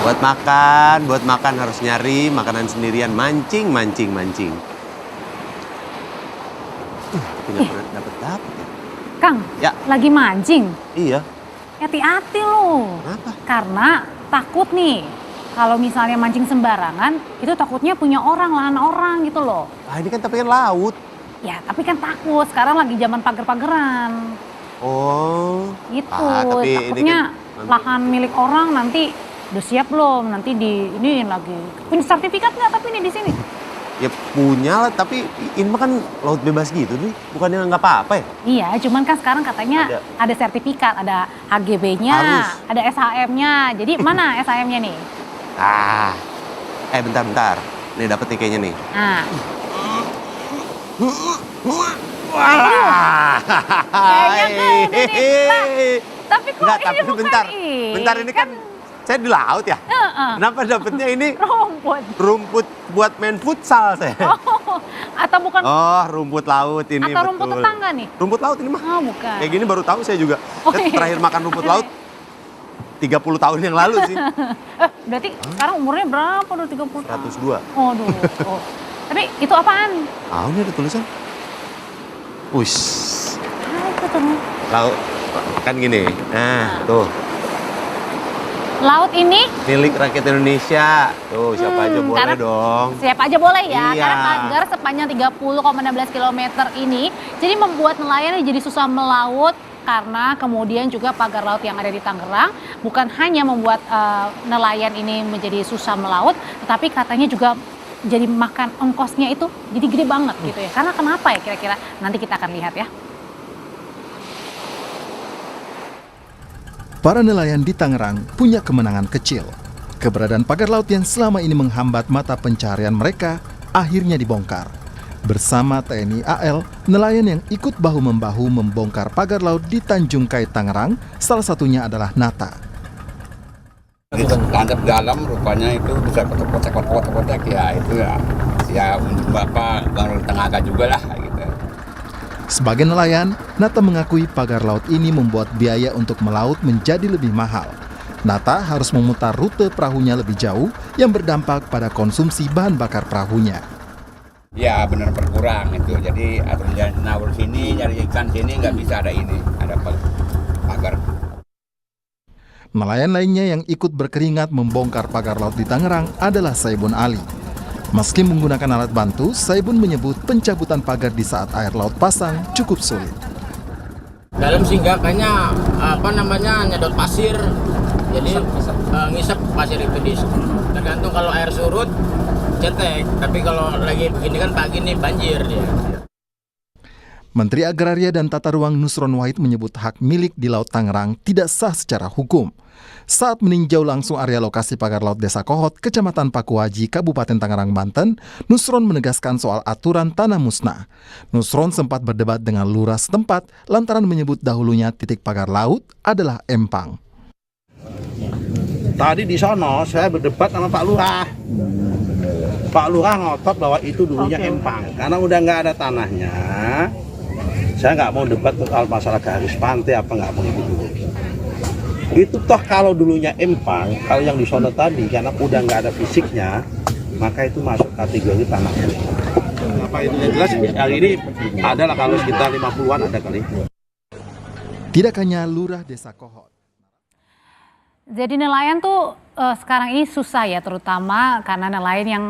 Buat makan harus nyari makanan sendirian, mancing. Tapi nggak pernah dapet ya. Kang, Ya. lagi mancing. Iya. Hati-hati loh. Kenapa? Karena takut nih. Kalau misalnya mancing sembarangan, itu takutnya punya orang, lahan orang gitu loh. Ah ini kan tapi kan laut. Ya, tapi kan takut. Sekarang lagi zaman pagar-pageran. Oh. Gitu. Tapi Takutnya ini kan lahan milik orang nanti udah siap belum? Nanti ini lagi. Punya sertifikat nggak tapi ini di sini? ya punya lah, tapi ini mah kan laut bebas gitu nih. Bukannya nggak apa-apa ya? Iya, cuman kan sekarang katanya ada sertifikat, ada HGB-nya, Harus. ada SHM-nya. Jadi mana SHM-nya nih? Bentar. Nih dapet nih kayaknya nih. Nah, Wah. kayaknya gede nih. Lah, tapi kok Enggak, ini tapi bukan bentar ini kan saya di laut ya. Kenapa dapetnya ini rumput buat main futsal saya? Oh, atau bukan? Oh, rumput laut ini. Atau rumput betul. tetangga nih? Rumput laut ini mah. Oh, bukan. Kayak gini baru tahu saya juga. Oh, Saya iya. terakhir makan rumput laut 30 tahun yang lalu sih. Berarti sekarang umurnya berapa? Udah 30 tahun? 102. Oh, aduh. Oh. Tapi itu apaan? Ini ada tulisan. Wih. Itu tuh. Laut kan gini. Nah, tuh. Laut ini? Milik rakyat Indonesia. Tuh, siapa aja boleh karena dong. Siapa aja boleh ya, Iya. karena pagar sepanjang 30,16 km ini jadi membuat nelayan jadi susah melaut karena kemudian juga pagar laut yang ada di Tangerang bukan hanya membuat nelayan ini menjadi susah melaut, tetapi katanya juga jadi makan ongkosnya itu jadi gede banget gitu ya. Karena kenapa ya kira-kira? Nanti kita akan lihat ya. Para nelayan di Tangerang punya kemenangan kecil. Keberadaan pagar laut yang selama ini menghambat mata pencarian mereka akhirnya dibongkar. Bersama TNI AL, nelayan yang ikut bahu-membahu membongkar pagar laut di Tanjung Kait Tangerang, salah satunya adalah Nata. Landap dalam rupanya itu bisa kotak-kotak ya itu ya untuk Bapak Bang Tenaga juga lah gitu. Sebagai nelayan, Nata mengakui pagar laut ini membuat biaya untuk melaut menjadi lebih mahal. Nata harus memutar rute perahunya lebih jauh yang berdampak pada konsumsi bahan bakar perahunya. Ya benar berkurang itu. Jadi atau nawar sini nyari ikan sini nggak bisa ada pagar. Nelayan lainnya yang ikut berkeringat membongkar pagar laut di Tangerang adalah Saibun Ali. Meski menggunakan alat bantu, Saibun menyebut pencabutan pagar di saat air laut pasang cukup sulit. Dalam singgakannya nyedot pasir, jadi ngisep pasir itu di. Tergantung kalau air surut cetek, tapi kalau lagi begini kan pagi nih banjir dia. Menteri Agraria dan Tata Ruang Nusron Wahid menyebut hak milik di Laut Tangerang tidak sah secara hukum. Saat meninjau langsung area lokasi pagar laut Desa Kohot, Kecamatan Pakuaji, Kabupaten Tangerang, Banten, Nusron menegaskan soal aturan tanah musnah. Nusron sempat berdebat dengan lurah setempat lantaran menyebut dahulunya titik pagar laut adalah empang. Tadi di sono saya berdebat sama Pak Lurah. Pak Lurah ngotot bahwa itu dulunya empang. Karena udah nggak ada tanahnya, saya nggak mau debat soal masalah garis pantai apa nggak mau itu dulu. Itu toh kalau dulunya empang, kalau yang di sono tadi karena udah nggak ada fisiknya, maka itu masuk kategori tanah musnah. Apa itu yang jelas hari ini adalah kalau sekitar 50-an ada kali. Tidak hanya lurah Desa Kohot. Jadi nelayan tuh sekarang ini susah ya, terutama karena nelayan yang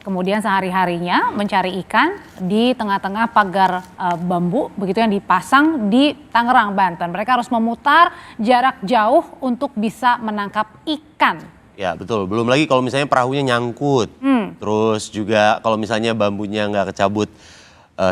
kemudian sehari-harinya mencari ikan di tengah-tengah pagar bambu begitu yang dipasang di Tangerang, Banten. Mereka harus memutar jarak jauh untuk bisa menangkap ikan. Ya betul, belum lagi kalau misalnya perahunya nyangkut. Terus juga kalau misalnya bambunya nggak kecabut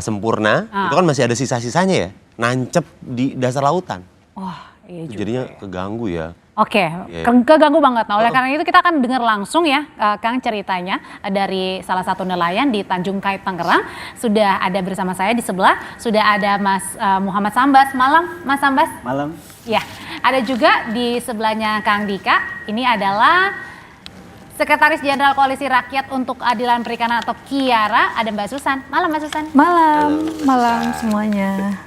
sempurna, itu kan masih ada sisa-sisanya ya, nancep di dasar lautan. Wah, iya juga. Jadinya keganggu ya. Oke, keganggu banget. Nah, oleh karena itu kita akan dengar langsung ya, Kang, ceritanya dari salah satu nelayan di Tanjung Kait Tangerang. Sudah ada bersama saya di sebelah, sudah ada Mas Muhammad Sambas. Malam, Mas Sambas. Malam. Ya, ada juga di sebelahnya Kang Dika. Ini adalah Sekretaris Jenderal Koalisi Rakyat untuk Keadilan Perikanan atau Kiara. Ada Mbak Susan. Malam, Mbak Susan. Malam semuanya.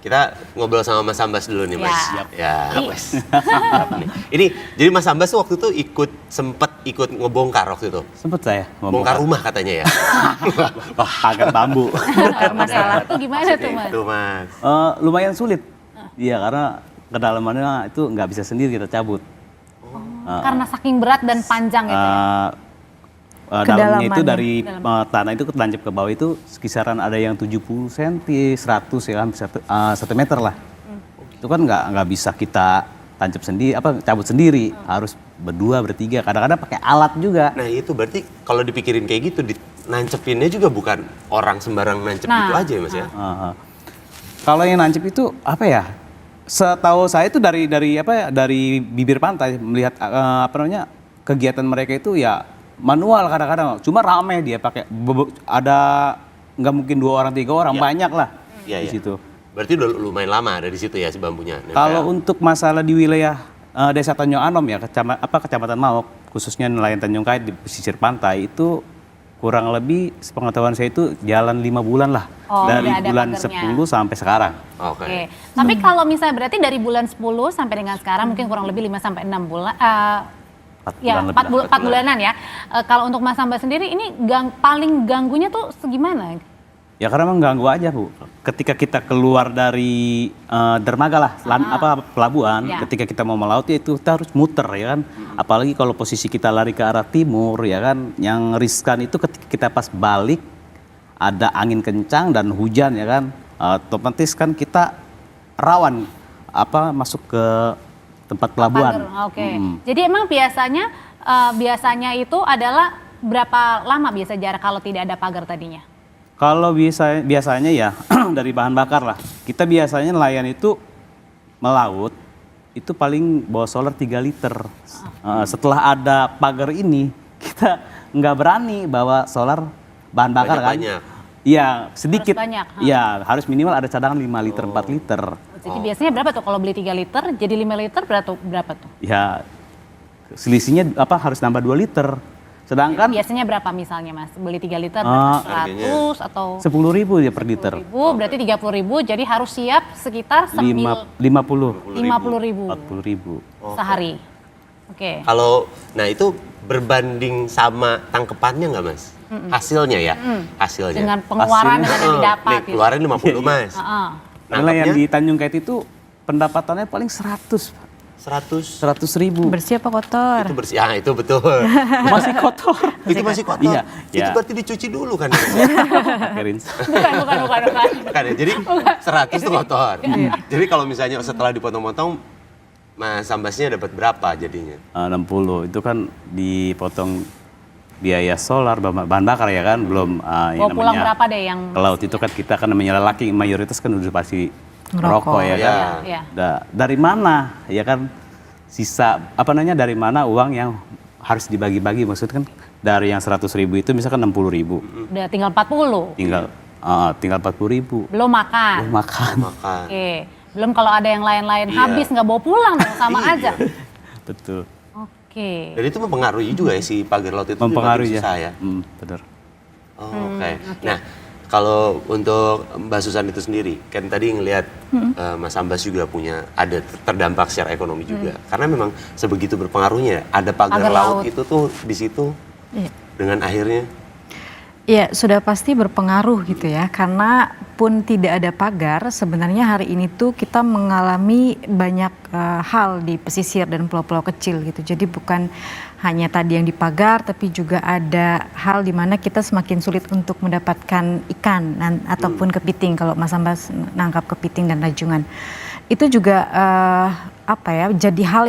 Kita ngobrol sama Mas Sambas dulu nih, Mas. Ya. Ya, Mas. Siap nih. Ini jadi Mas Sambas tuh waktu itu sempet ikut ngebongkar waktu itu. Sempet saya Bongkar rumah katanya ya. Wah, pagar bambu. Masalah itu gimana tuh, Mas? Itu, Mas. Lumayan sulit. Iya, karena kedalamannya itu nggak bisa sendiri kita cabut. Karena saking berat dan panjang gitu ya. Dalamnya itu Kedalamannya. dari tanah itu tancap ke bawah itu sekisaran ada yang 70 cm, 100 ya kan, 1 meter lah. Itu kan nggak bisa kita tancap sendiri, cabut sendiri, harus berdua, bertiga, kadang-kadang pakai alat juga. Nah itu berarti kalau dipikirin kayak gitu, nancepinnya juga bukan orang sembarang nancep gitu aja ya Mas ya? Kalau yang nancep itu apa ya? Setahu saya itu dari bibir pantai melihat kegiatan mereka itu ya manual kadang-kadang, cuma rame dia pakai ada nggak mungkin 2 orang 3 orang, Ya. banyak lah Iya, di iya. situ. Berarti udah lumayan lama ada di situ ya si bambunya. Kalau untuk masalah di wilayah Desa Tanjung Anom ya, Kecamatan Maok, khususnya nelayan Tanjung Kait di pesisir pantai itu kurang lebih sepengetahuan saya itu jalan 5 bulan lah. Oh, Dari udah ada bulan pagernya. 10 sampai sekarang. Oke. Oke. Tapi kalau misalnya berarti dari bulan 10 sampai dengan sekarang mungkin kurang lebih 5 sampai 6 bulan. Ya, 4 bulanan ya. Kalau untuk Mas Sambas sendiri ini paling ganggunya tuh segimana? Ya karena mengganggu aja Bu. Ketika kita keluar dari dermaga lah, pelabuhan, Ya. ketika kita mau melaut ya itu kita harus muter ya kan. Apalagi kalau posisi kita lari ke arah timur ya kan, yang riskan itu ketika kita pas balik ada angin kencang dan hujan ya kan, otomatis kan kita rawan masuk ke tempat pelabuhan. Pagar, oke. Jadi emang biasanya itu adalah berapa lama biasa jarak kalau tidak ada pagar tadinya? Kalau biasanya ya dari bahan bakar lah. Kita biasanya nelayan itu melaut itu paling bawa solar 3 liter. Setelah ada pagar ini kita nggak berani bawa solar bahan bakar kan. Banyak. Iya sedikit. Harus banyak, Iya harus minimal ada cadangan 5 liter 4 liter. Jadi biasanya berapa tuh kalau beli 3 liter jadi 5 liter berapa tuh? Ya selisihnya harus nambah 2 liter. Sedangkan Biasanya berapa misalnya Mas? Beli 3 liter harganya 100 atau 10.000 ya per liter. 10.000 berarti 30.000 jadi harus siap sekitar 50. 50.000 40.000. sehari. Oke. Kalau, nah itu berbanding sama tangkepannya nggak Mas? Hasilnya ya? Hasilnya. Dengan pengeluaran Hasilnya, yang didapat Nih, gitu. keluarin 50 Mas. Heeh. Nelayan Nangkapnya di Tanjung Kait itu pendapatannya paling 100 100. ribu. Bersih apa kotor? Itu bersih, itu betul. Masih kotor. Itu masih kotor. Iya, Itu ya. berarti dicuci dulu kan? Mas, ya? Pakai rinse. Bukan. Kan ya? Jadi 100 itu kotor. Jadi kalau misalnya setelah dipotong-potong, Mas Sambasnya dapat berapa jadinya? 60 itu kan dipotong biaya solar, bahan bakar ya kan, belum Bawa pulang berapa deh yang ke laut itu kan kita kan namanya lelaki mayoritas kan udah pasti rokok ya kan. Iya. ya. Dari mana ya kan sisa dari mana uang yang harus dibagi-bagi, maksudnya kan dari yang 100.000 itu misalkan 60.000. Udah tinggal 40. Tinggal 40.000. Belum makan. Makan. Makan. Oke. Belum kalau ada yang lain-lain Iya. habis nggak bawa pulang dong sama aja. Betul. Oke. Dan itu mempengaruhi juga ya si pagar laut itu Mempengaruhi juga ya. susah ya. Benar. Oh, Oke. Nah, kalau untuk Mbak Susan itu sendiri, kan tadi ngelihat Mas Sambas juga ada terdampak secara ekonomi juga. Karena memang sebegitu berpengaruhnya. Ada pagar Pagar laut laut. itu tuh di situ Iya. dengan akhirnya. Ya, sudah pasti berpengaruh gitu ya. Karena pun tidak ada pagar, sebenarnya hari ini tuh kita mengalami banyak hal di pesisir dan pulau-pulau kecil gitu. Jadi bukan hanya tadi yang dipagar, tapi juga ada hal di mana kita semakin sulit untuk mendapatkan ikan ataupun kepiting kalau Mas Sambas nangkap kepiting dan rajungan. Itu juga jadi hal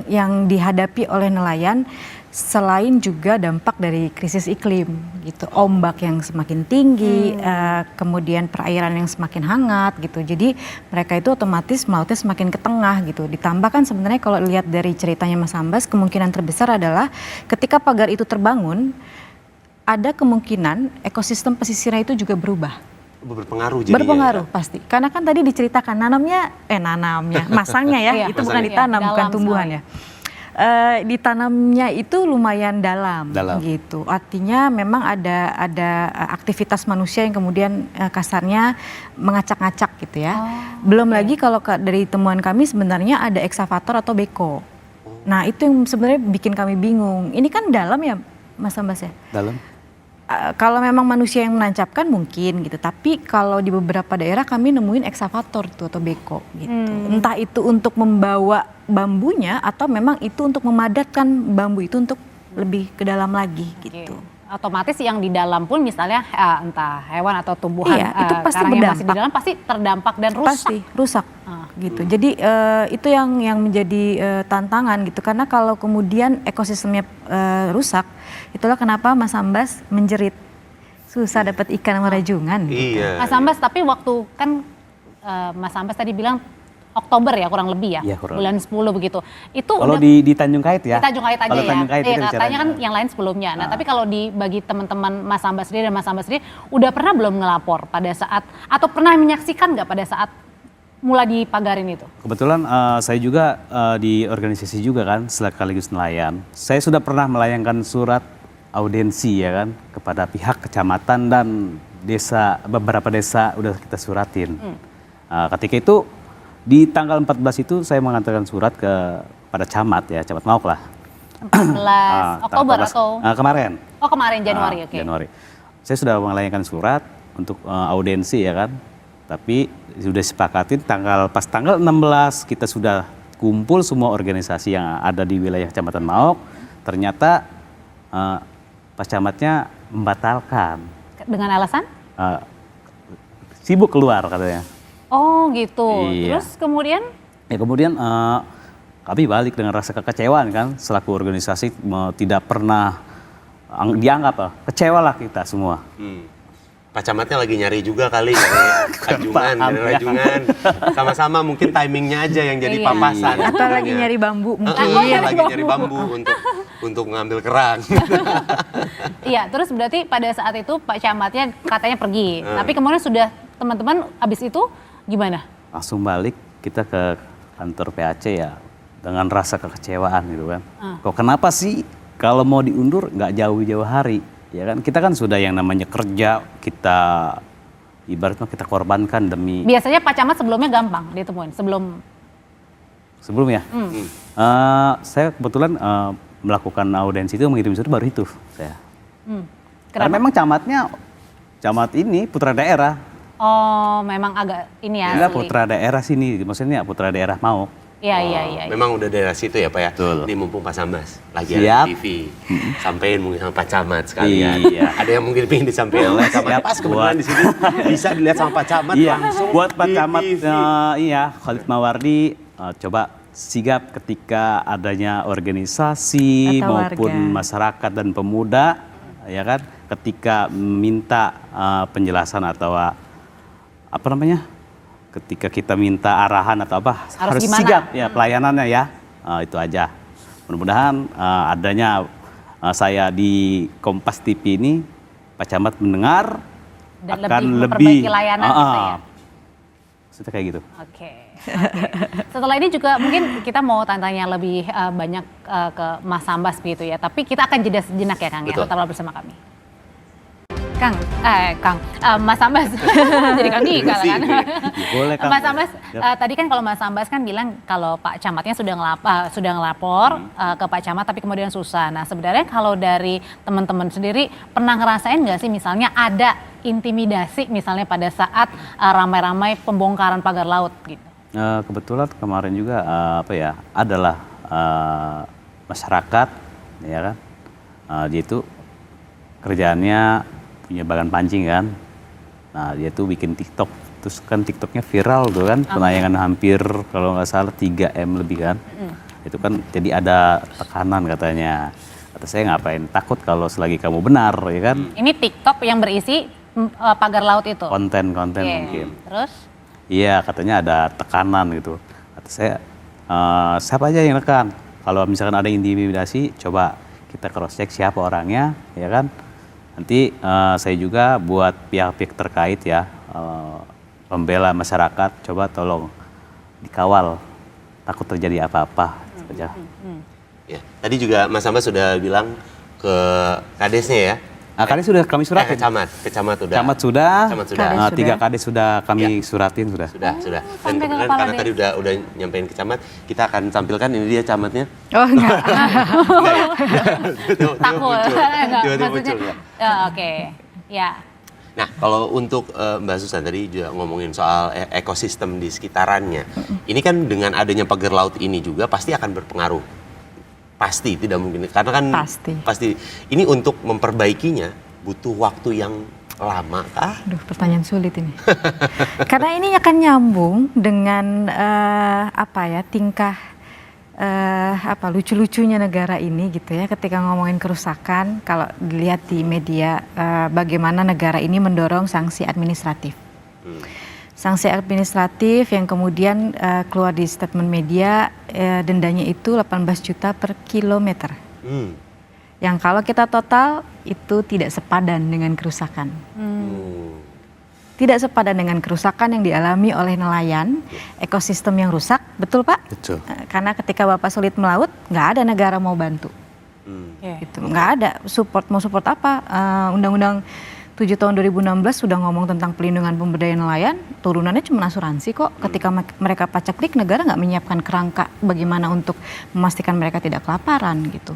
yang dihadapi oleh nelayan. Selain juga dampak dari krisis iklim gitu, ombak yang semakin tinggi, kemudian perairan yang semakin hangat gitu. Jadi mereka itu otomatis melautnya semakin ke tengah gitu. Ditambah kan sebenarnya kalau lihat dari ceritanya Mas Sambas, kemungkinan terbesar adalah ketika pagar itu terbangun, ada kemungkinan ekosistem pesisirnya itu juga berubah. Berpengaruh jadinya. Berpengaruh pasti. Karena kan tadi diceritakan masangnya ya, Iya, itu bukan masangnya. ditanam, Iya, bukan dalam tumbuhan sekali. ya. ditanamnya itu lumayan dalam, Dalam. gitu. Artinya memang ada aktivitas manusia yang kemudian kasarnya mengacak-ngacak gitu ya. Belum lagi kalau dari temuan kami sebenarnya ada eksavator atau beko. Nah itu yang sebenarnya bikin kami bingung. Ini kan dalam ya Mas Ambas ya? Dalam. Kalau memang manusia yang menancapkan mungkin gitu, tapi kalau di beberapa daerah kami nemuin eksavator tuh atau beko gitu. Entah itu untuk membawa bambunya atau memang itu untuk memadatkan bambu itu untuk lebih ke dalam lagi gitu. Otomatis yang di dalam pun misalnya entah hewan atau tumbuhan Iya, itu pasti karang yang masih di berdampak. dalam pasti terdampak dan rusak. Pasti rusak gitu. Jadi itu yang menjadi tantangan gitu, karena kalau kemudian ekosistemnya rusak, itulah kenapa Mas Ambas menjerit susah dapat ikan sama rajungan. Gitu. Iya. Mas Ambas, tapi waktu kan Mas Ambas tadi bilang Oktober ya kurang lebih ya, Iya, kurang bulan 10 begitu. Itu Kalau udah di Tanjung Kait ya. di Tanjung Kait aja Kalau ya. Tanjung Kait kita Katanya bicaranya. kan yang lain sebelumnya. Nah, tapi kalau bagi teman-teman Mas Ambas sendiri dan Mas Ambas sendiri, udah pernah belum ngelapor pada saat atau pernah menyaksikan nggak pada saat mulai dipagarin itu? Kebetulan saya juga di organisasi juga kan, sekaligus nelayan. Saya sudah pernah melayangkan surat audiensi ya kan kepada pihak kecamatan dan desa, beberapa desa udah kita suratin. Ketika itu di tanggal 14 itu saya mengantarkan surat kepada camat ya, Camat Mauk lah. 14 Oktober 14, atau? kemarin. Oh kemarin Januari, oke. Januari. Saya sudah melayangkan surat untuk audiensi ya kan. Tapi sudah sepakatin pas tanggal 16 kita sudah kumpul semua organisasi yang ada di wilayah Kecamatan Mauk. Ternyata Pak Camatnya membatalkan. Dengan alasan? Sibuk keluar katanya. Oh gitu. Iya. Terus kemudian? Ya kemudian kami balik dengan rasa kekecewaan kan, selaku organisasi tidak pernah dianggap kecewa lah kita semua. Pak Camatnya lagi nyari juga kali, nyari rajungan. Sama-sama mungkin timingnya aja yang jadi Iya. papasan. Atau lagi nyari bambu mungkin. Lagi nyari bambu untuk ngambil kerang. Iya, terus berarti pada saat itu Pak Camatnya katanya pergi. Tapi kemudian sudah teman-teman abis itu gimana? Langsung balik kita ke kantor PAC ya dengan rasa kekecewaan gitu kan. Kok kenapa sih kalau mau diundur nggak jauh-jauh hari? Ya kan kita kan sudah yang namanya kerja, kita ibaratnya kita korbankan demi. Biasanya Pak Camat sebelumnya gampang ditemuin Sebelumnya. Saya kebetulan melakukan audiensi itu, mengirim surat baru itu saya. Karena memang camat ini putra daerah. Oh, memang agak ini ya. Enggak asli. putra daerah sini, maksudnya putra daerah Mauk. Iya. Memang udah daerah situ ya Pak ya? Betul. Ini mumpung Pak Sambas lagi Siap. ada di TV. Sampein mungkin sama Pak Camat sekalian. Iya. Ada yang mungkin pengen disampaikan oleh Camat. Siap. Pas kebetulan di sini bisa dilihat sama Pak Camat Iya, langsung buat Pak di Camat, TV. Khalid Mawardi, coba sigap ketika adanya organisasi Atau maupun warga. masyarakat dan pemuda, ya kan, ketika minta penjelasan atau ketika kita minta arahan atau harus gimana? sigap ya pelayanannya ya. Itu aja. Mudah-mudahan adanya saya di Kompas TV ini Pak Camat mendengar Dan akan lebih memperbaiki layanan gitu ya? Maksudnya kayak gitu. Oke. Setelah ini juga mungkin kita mau tanya lebih banyak ke Mas Sambas begitu ya. Tapi kita akan jeda sejenak ya Kang ya. Betul. Tetaplah bersama kami. Mas Sambas. Jadi Kang Dika kan. Boleh, Kang. Mas Sambas, Yap. tadi kan kalau Mas Sambas kan bilang kalau Pak Camatnya sudah ngelapor ke Pak Camat tapi kemudian susah. Nah sebenarnya kalau dari teman-teman sendiri pernah ngerasain nggak sih misalnya ada intimidasi misalnya pada saat ramai-ramai pembongkaran pagar laut gitu? Kebetulan kemarin juga adalah masyarakat ya kan, dia itu kerjaannya punya bagan pancing kan. Nah dia tuh bikin TikTok, terus kan TikToknya viral tuh kan, penayangan hampir kalau nggak salah 3M lebih kan. Itu kan jadi ada tekanan katanya. Kata saya ngapain takut kalau selagi kamu benar ya kan. Ini TikTok yang berisi pagar laut itu? Konten-konten Oke. mungkin. Terus? Iya katanya ada tekanan gitu. Kata saya siapa aja yang nekan? Kalau misalkan ada intimidasi coba kita cross check siapa orangnya ya kan. Nanti saya juga buat pihak-pihak terkait ya, pembela masyarakat, coba tolong dikawal, takut terjadi apa-apa saja. Ya. Tadi juga Mas Sambas sudah bilang ke kadesnya ya. Kades sudah kami suratin. Kecamat udah. Camat sudah. Camat sudah. Kades 3 kades sudah kami suratin sudah. Sudah. Dan sampai ke kebetulan kepala karena tadi udah nyampein ke camat, kita akan tampilkan ini dia camatnya. Oh enggak. Takut. Enggak, Tiba-tiba maksudnya. muncul ya. Oke. Ya. Nah, kalau untuk Mbak Susan tadi juga ngomongin soal ekosistem di sekitarannya. Ini kan dengan adanya pagar laut ini juga pasti akan berpengaruh. Pasti, tidak mungkin. Karena kan pasti ini untuk memperbaikinya butuh waktu yang lama kah? Aduh, pertanyaan sulit ini. Karena ini akan nyambung dengan tingkah lucu-lucunya negara ini gitu ya. Ketika ngomongin kerusakan, kalau dilihat di media bagaimana negara ini mendorong sanksi administratif. Sanksi administratif yang kemudian keluar di statement media, dendanya itu 18 juta per kilometer. Yang kalau kita total itu tidak sepadan dengan kerusakan. Tidak sepadan dengan kerusakan yang dialami oleh nelayan, ekosistem yang rusak, betul Pak? Betul. Karena ketika Bapak sulit melaut, nggak ada negara mau bantu. Gitu. Nggak ada mau support apa? Undang-undang 7 tahun 2016 sudah ngomong tentang pelindungan pemberdayaan nelayan, turunannya cuma asuransi kok. Ketika mereka paceklik, negara nggak menyiapkan kerangka bagaimana untuk memastikan mereka tidak kelaparan gitu.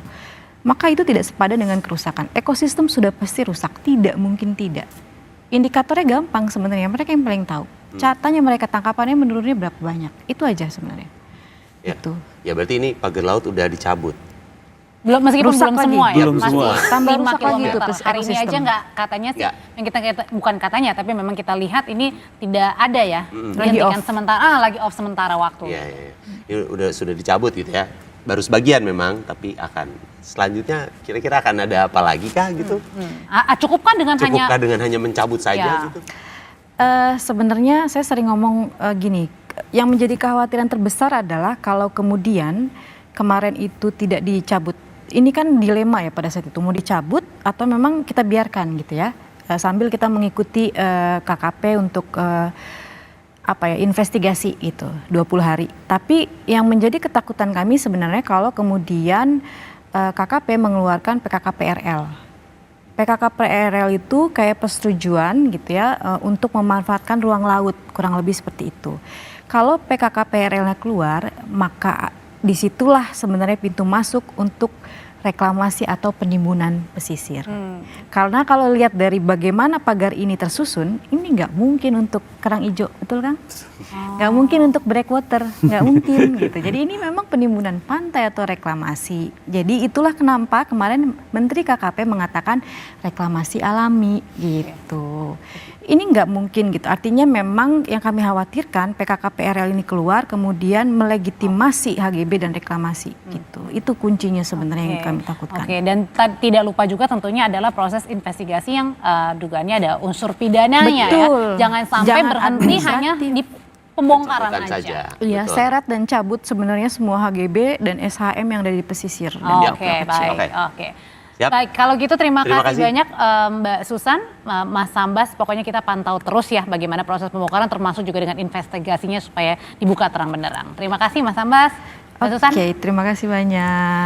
Maka itu tidak sepadan dengan kerusakan. Ekosistem sudah pasti rusak, tidak mungkin tidak. Indikatornya gampang sebenarnya, mereka yang paling tahu. Catanya mereka tangkapannya menurunnya berapa banyak, itu aja sebenarnya. Ya. Itu. Ya berarti ini pagar laut udah dicabut. Belum, meskipun Rusak belum lagi. semua ya, Belum masih semua. Tambah 5 rusak lagi kilometer. tuh Hari ini aja ekosistem. nggak, katanya sih, Nggak. yang kita bukan katanya, tapi memang kita lihat ini tidak ada ya, Lagi dihentikan off. sementara, lagi off sementara waktu. Iya. Ini sudah dicabut gitu ya. Baru sebagian memang, tapi akan selanjutnya kira-kira akan ada apa lagi kah gitu? Cukupkah dengan Cukupkah dengan hanya mencabut saja Ya. gitu? Sebenarnya saya sering ngomong gini, yang menjadi kekhawatiran terbesar adalah kalau kemudian kemarin itu tidak dicabut. Ini kan dilema ya pada saat itu, mau dicabut atau memang kita biarkan gitu ya, sambil kita mengikuti KKP untuk investigasi itu 20 hari. Tapi yang menjadi ketakutan kami sebenarnya kalau kemudian KKP mengeluarkan PKKPRL. PKKPRL itu kayak persetujuan gitu ya untuk memanfaatkan ruang laut, kurang lebih seperti itu. Kalau PKKPRL-nya keluar, maka disitulah sebenarnya pintu masuk untuk reklamasi atau penimbunan pesisir. Karena kalau lihat dari bagaimana pagar ini tersusun, ini nggak mungkin untuk kerang hijau, betul Kang? Nggak mungkin untuk breakwater, nggak mungkin gitu. Jadi ini memang penimbunan pantai atau reklamasi. Jadi itulah kenapa kemarin Menteri KKP mengatakan reklamasi alami gitu. Ini nggak mungkin gitu. Artinya memang yang kami khawatirkan PKKPRL ini keluar kemudian melegitimasi HGB dan reklamasi gitu. Itu kuncinya sebenarnya yang kami takutkan. Oke, dan tidak lupa juga tentunya adalah proses investigasi yang dugaannya ada unsur pidananya. Betul. Ya. Jangan sampai Jangan berhenti hanya di pembongkaran Pencabutan aja. Iya, Betul. seret dan cabut sebenarnya semua HGB dan SHM yang ada di pesisir. Dan Oke, baik. Oke. Siap. Baik, kalau gitu terima Terima kasih kasih. banyak Mbak Susan, Mas Sambas. Pokoknya kita pantau terus ya bagaimana proses pembongkaran termasuk juga dengan investigasinya supaya dibuka terang benderang. Terima kasih Mas Sambas, Mbak Susan. Oke, terima kasih banyak.